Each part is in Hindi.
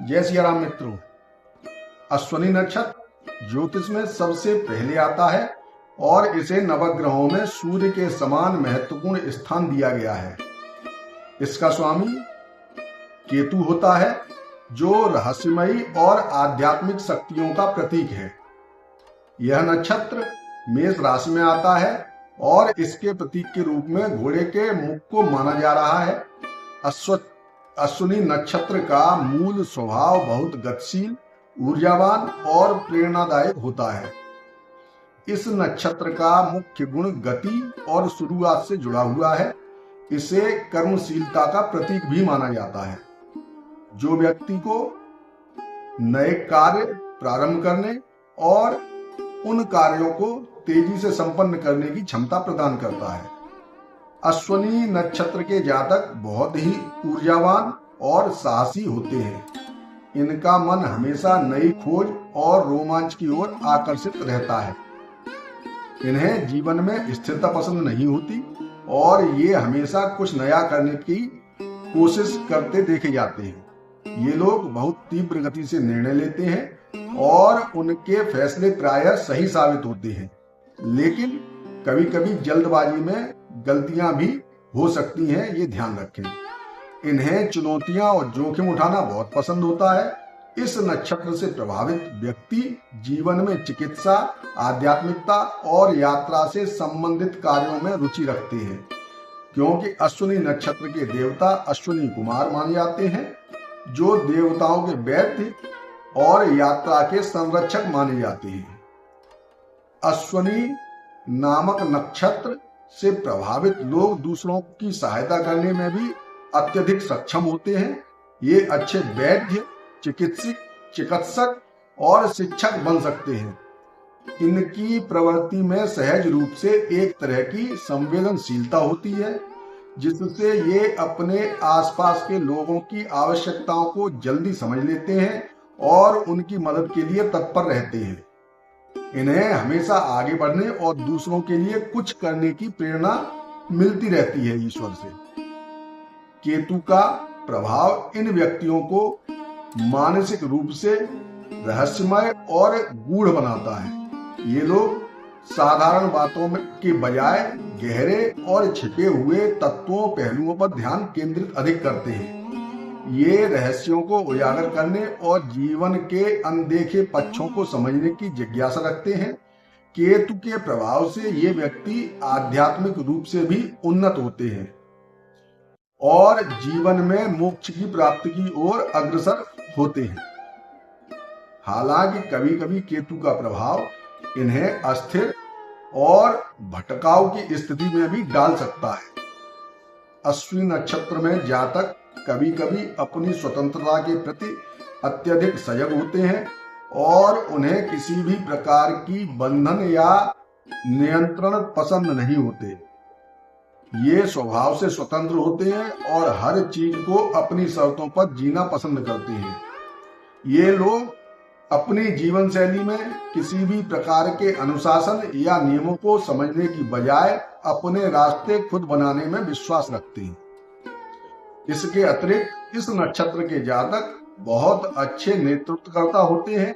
जय सिया राम मित्रों। अश्विनी नक्षत्र ज्योतिष में सबसे पहले आता है और इसे नवग्रहों में सूर्य के समान महत्वपूर्ण स्थान दिया गया है। इसका स्वामी केतु होता है जो रहस्यमयी और आध्यात्मिक शक्तियों का प्रतीक है। यह नक्षत्र मेष राशि में आता है और इसके प्रतीक के रूप में घोड़े के मुख को माना जा रहा है। अश्विनी नक्षत्र का मूल स्वभाव बहुत गतिशील, ऊर्जावान और प्रेरणादायक होता है। इस नक्षत्र का मुख्य गुण गति और शुरुआत से जुड़ा हुआ है। इसे कर्मशीलता का प्रतीक भी माना जाता है, जो व्यक्ति को नए कार्य प्रारंभ करने और उन कार्यों को तेजी से संपन्न करने की क्षमता प्रदान करता है। अश्विनी नक्षत्र के जातक बहुत ही ऊर्जावान और साहसी होते हैं। इनका मन हमेशा नई खोज और रोमांच की ओर आकर्षित रहता है। इन्हें जीवन में स्थिरता पसंद नहीं होती और ये हमेशा कुछ नया करने की कोशिश करते देखे जाते हैं। ये लोग बहुत तीव्र गति से निर्णय लेते हैं और उनके फैसले प्रायः सही साबित होते हैं, लेकिन कभी कभी जल्दबाजी में गलतियां भी हो सकती हैं, ये ध्यान रखें। इन्हें चुनौतियां और जोखिम उठाना बहुत पसंद होता है। इस नक्षत्र से प्रभावित व्यक्ति जीवन में चिकित्सा, आध्यात्मिकता और यात्रा से संबंधित कार्यों में रुचि रखते हैं, क्योंकि अश्विनी नक्षत्र के देवता अश्विनी कुमार माने जाते हैं, जो देवताओं के वैद्य और यात्रा के संरक्षक माने जाते हैं। अश्विनी नामक नक्षत्र से प्रभावित लोग दूसरों की सहायता करने में भी अत्यधिक सक्षम होते हैं। ये अच्छे वैद्य, चिकित्सक और शिक्षक बन सकते हैं। इनकी प्रवृत्ति में सहज रूप से एक तरह की संवेदनशीलता होती है, जिससे ये अपने आसपास के लोगों की आवश्यकताओं को जल्दी समझ लेते हैं और उनकी मदद के लिए तत्पर रहते हैं। इन्हें हमेशा आगे बढ़ने और दूसरों के लिए कुछ करने की प्रेरणा मिलती रहती है ईश्वर से। केतु का प्रभाव इन व्यक्तियों को मानसिक रूप से रहस्यमय और गूढ़ बनाता है। ये लोग साधारण बातों में के बजाय गहरे और छिपे हुए तत्वों, पहलुओं पर ध्यान केंद्रित अधिक करते हैं। ये रहस्यों को उजागर करने और जीवन के अनदेखे पक्षों को समझने की जिज्ञासा रखते हैं। केतु के प्रभाव से ये व्यक्ति आध्यात्मिक रूप से भी उन्नत होते हैं और जीवन में मोक्ष की प्राप्ति की ओर अग्रसर होते हैं। हालांकि कभी कभी केतु का प्रभाव इन्हें अस्थिर और भटकाव की स्थिति में भी डाल सकता है। अश्विनी नक्षत्र में जातक कभी कभी अपनी स्वतंत्रता के प्रति अत्यधिक सजग होते हैं और उन्हें किसी भी प्रकार की बंधन या नियंत्रण पसंद नहीं होते। ये स्वभाव से स्वतंत्र होते हैं और हर चीज को अपनी शर्तों पर जीना पसंद करते हैं। ये लोग अपनी जीवन शैली में किसी भी प्रकार के अनुशासन या नियमों को समझने की बजाय अपने रास्ते खुद बनाने में विश्वास रखते हैं। इसके अतिरिक्त इस नक्षत्र के जातक बहुत अच्छे नेतृत्वकर्ता होते हैं।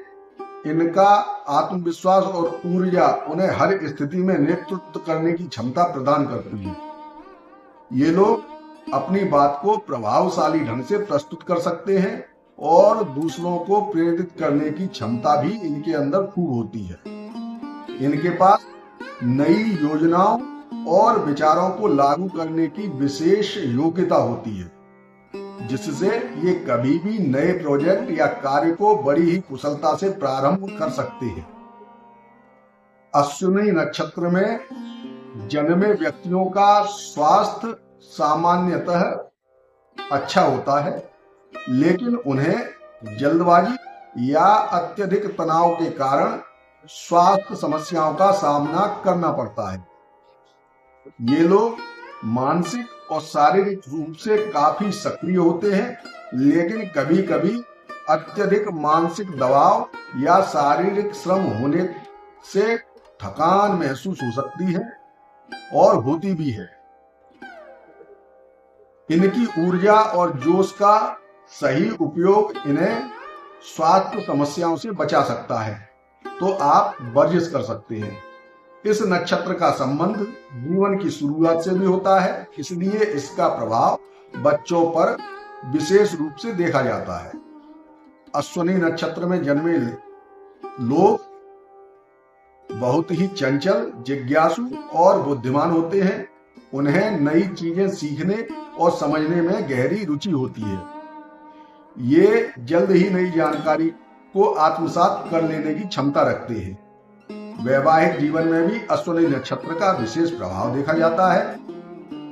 इनका आत्मविश्वास और ऊर्जा उन्हें हर स्थिति में नेतृत्व करने की क्षमता प्रदान करती है। ये लोग अपनी बात को प्रभावशाली ढंग से प्रस्तुत कर सकते हैं और दूसरों को प्रेरित करने की क्षमता भी इनके अंदर खूब होती है। इनके पास नई योजनाओं और विचारों को लागू करने की विशेष योग्यता होती है, जिससे ये कभी भी नए प्रोजेक्ट या कार्य को बड़ी ही कुशलता से प्रारंभ कर सकते हैं। अश्विनी नक्षत्र में जन्मे व्यक्तियों का स्वास्थ्य सामान्यतः अच्छा होता है, लेकिन उन्हें जल्दबाजी या अत्यधिक तनाव के कारण स्वास्थ्य समस्याओं का सामना करना पड़ता है। ये लोग मानसिक और शारीरिक रूप से काफी सक्रिय होते हैं, लेकिन कभी कभी अत्यधिक मानसिक दबाव या शारीरिक श्रम होने से थकान महसूस हो सकती है और होती भी है। इनकी ऊर्जा और जोश का सही उपयोग इन्हें स्वास्थ्य समस्याओं से बचा सकता है, तो आप वर्जिश कर सकते हैं। इस नक्षत्र का संबंध जीवन की शुरुआत से भी होता है, इसलिए इसका प्रभाव बच्चों पर विशेष रूप से देखा जाता है। अश्विनी नक्षत्र में जन्मे लोग बहुत ही चंचल, जिज्ञासु और बुद्धिमान होते हैं। उन्हें नई चीजें सीखने और समझने में गहरी रुचि होती है। ये जल्द ही नई जानकारी को आत्मसात कर लेने की क्षमता रखते हैं। वैवाहिक जीवन में भी अश्विनी नक्षत्र का विशेष प्रभाव देखा जाता है।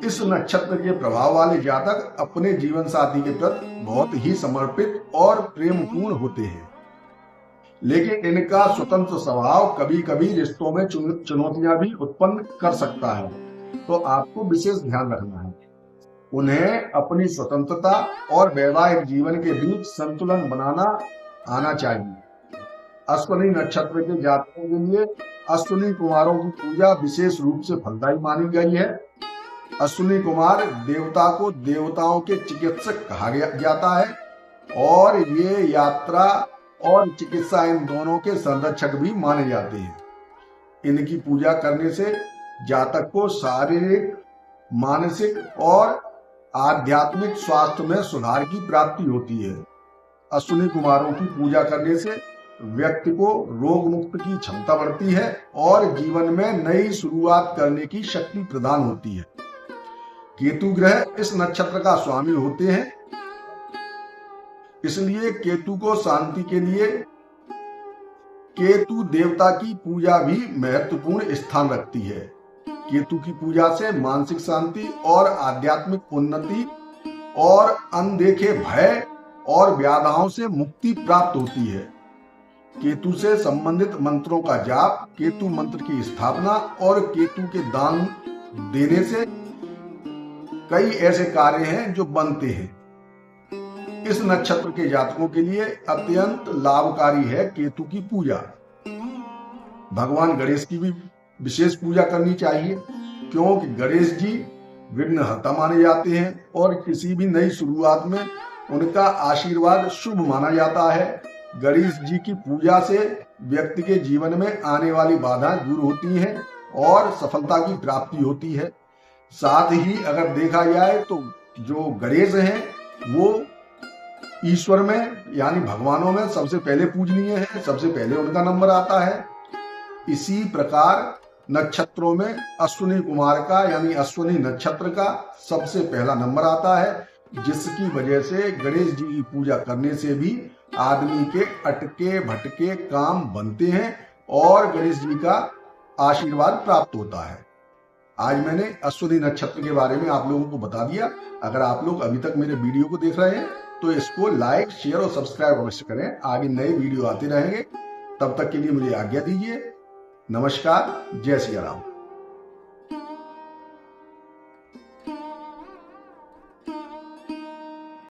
इस नक्षत्र के प्रभाव वाले जातक अपने जीवन साथी के प्रति बहुत ही समर्पित और प्रेमपूर्ण होते हैं, लेकिन इनका स्वतंत्र स्वभाव कभी कभी रिश्तों में चुनौतियां भी उत्पन्न कर सकता है, तो आपको विशेष ध्यान रखना है। उन्हें अपनी स्वतंत्रता और वैवाहिक जीवन के बीच संतुलन बनाना आना चाहिए। अश्विनी नक्षत्र के जातकों के लिए अश्विनी कुमारों की पूजा विशेष रूप से फलदायी मानी गई है। अश्विनी कुमार देवता को देवताओं के चिकित्सक कहा जाता है और ये यात्रा और चिकित्सा इन दोनों के संरक्षक भी माने जाते हैं। इनकी पूजा करने से जातक को शारीरिक, मानसिक और आध्यात्मिक स्वास्थ्य में सुधार की प्राप्ति होती है। अश्विनी कुमारों की पूजा करने से व्यक्ति को रोग मुक्त की क्षमता बढ़ती है और जीवन में नई शुरुआत करने की शक्ति प्रदान होती है। केतु ग्रह इस नक्षत्र का स्वामी होते हैं, इसलिए केतु को शांति के लिए केतु देवता की पूजा भी महत्वपूर्ण स्थान रखती है। केतु की पूजा से मानसिक शांति और आध्यात्मिक उन्नति और अनदेखे भय और व्याधाओं से मुक्ति प्राप्त होती है। केतु से संबंधित मंत्रों का जाप, केतु मंत्र की स्थापना और केतु के दान देने से कई ऐसे कार्य हैं जो बनते हैं। इस नक्षत्र के जातकों के लिए अत्यंत लाभकारी है केतु की पूजा। भगवान गणेश की भी विशेष पूजा करनी चाहिए, क्योंकि गणेश जी विघ्नहर्ता माने जाते हैं और किसी भी नई शुरुआत में उनका आशीर्वाद शुभ माना जाता है। गणेश जी की पूजा से व्यक्ति के जीवन में आने वाली बाधाएं दूर होती हैं और सफलता की प्राप्ति होती है। साथ ही अगर देखा जाए तो जो गणेश हैं वो ईश्वर में यानी भगवानों में सबसे पहले पूजनीय है, सबसे पहले उनका नंबर आता है। इसी प्रकार नक्षत्रों में अश्विनी कुमार का यानी अश्विनी नक्षत्र का सबसे पहला नंबर आता है, जिसकी वजह से गणेश जी की पूजा करने से भी आदमी के अटके भटके काम बनते हैं और गणेश जी का आशीर्वाद प्राप्त होता है। आज मैंने अश्विनी नक्षत्र के बारे में आप लोगों को बता दिया। अगर आप लोग अभी तक मेरे वीडियो को देख रहे हैं तो इसको लाइक, शेयर और सब्सक्राइब अवश्य करें। आगे नए वीडियो आते रहेंगे। तब तक के लिए मुझे आज्ञा दीजिए। नमस्कार। जय सिया राम।